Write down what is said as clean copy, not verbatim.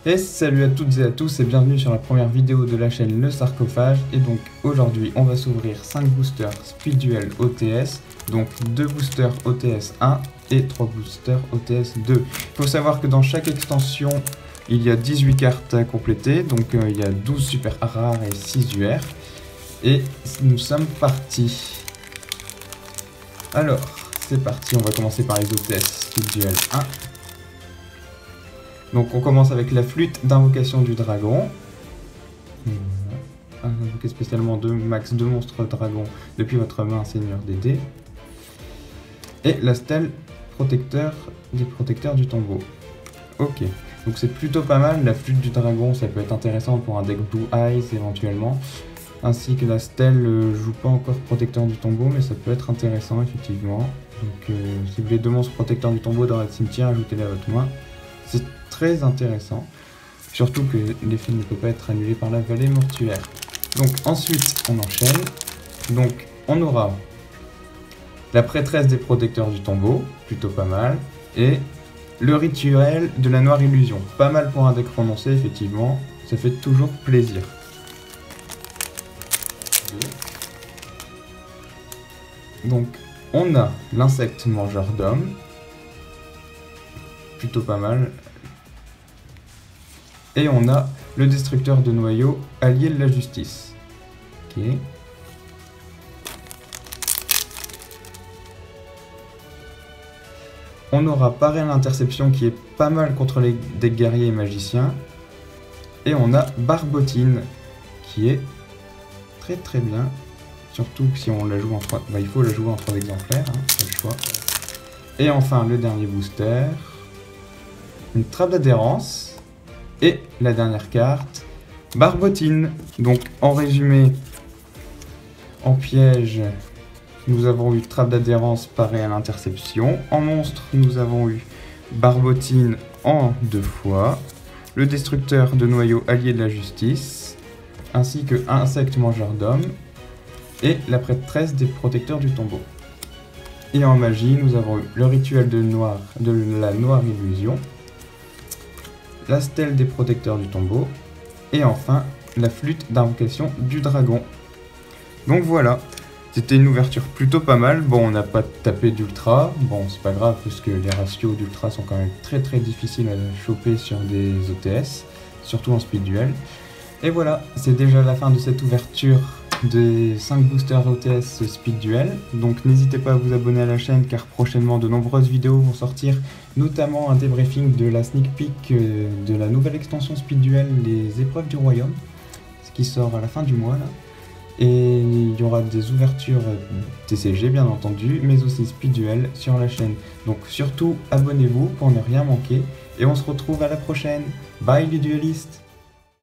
Et salut à toutes et à tous et bienvenue sur la première vidéo de la chaîne Le Sarcophage. Et donc aujourd'hui on va s'ouvrir 5 boosters Speed Duel OTS, donc 2 boosters OTS 1 et 3 boosters OTS 2. Il faut savoir que dans chaque extension il y a 18 cartes à compléter, donc il y a 12 super rares et 6 UR. Et nous sommes partis. Alors c'est parti, on va commencer par les OTS Speed Duel 1. Donc on commence avec la flûte d'invocation du dragon. Invoquez spécialement max 2 monstres dragons depuis votre main, seigneur des dés. Et la stèle des protecteurs du tombeau. Ok, donc c'est plutôt pas mal. La flûte du dragon, ça peut être intéressant pour un deck Blue Eyes éventuellement. Ainsi que la stèle, joue pas encore protecteur du tombeau, mais ça peut être intéressant effectivement. Donc si vous voulez 2 monstres protecteurs du tombeau dans votre cimetière, ajoutez-les à votre main. C'est très intéressant, surtout que l'effet ne peut pas être annulé par la vallée mortuaire. Donc ensuite on enchaîne, donc on aura la prêtresse des protecteurs du tombeau, plutôt pas mal, et le rituel de la noire illusion, pas mal pour un deck prononcé effectivement, ça fait toujours plaisir. Donc on a l'insecte mangeur d'hommes, plutôt pas mal. Et on a le destructeur de noyaux, allié de la justice. Ok. On aura pareil l'interception qui est pas mal contre les decks guerriers et magiciens. Et on a Barbotine qui est très bien. Surtout que si on la joue en 3... il faut la jouer en 3 exemplaires, hein, pas le choix. Et enfin le dernier booster. Une trappe d'adhérence. Et la dernière carte, Barbotine. Donc en résumé, en piège, nous avons eu trappe d'adhérence pareil à l'interception. En monstre, nous avons eu Barbotine en 2 fois. Le destructeur de noyaux allié de la justice. Ainsi que insecte mangeur d'hommes. Et la prêtresse des protecteurs du tombeau. Et en magie, nous avons eu le rituel de la noire illusion. La stèle des protecteurs du tombeau, et enfin la flûte d'invocation du dragon. Donc voilà, c'était une ouverture plutôt pas mal. Bon, on n'a pas tapé d'ultra, bon c'est pas grave parce que les ratios d'ultra sont quand même très difficiles à choper sur des OTS, surtout en speed duel. Et voilà, c'est déjà la fin de cette ouverture des 5 boosters OTS Speed Duel. Donc n'hésitez pas à vous abonner à la chaîne car prochainement de nombreuses vidéos vont sortir, notamment un débriefing de la sneak peek de la nouvelle extension Speed Duel, les épreuves du royaume, ce qui sort à la fin du mois là. Et il y aura des ouvertures TCG bien entendu, mais aussi Speed Duel sur la chaîne. Donc surtout abonnez-vous pour ne rien manquer et on se retrouve à la prochaine. Bye les duellistes!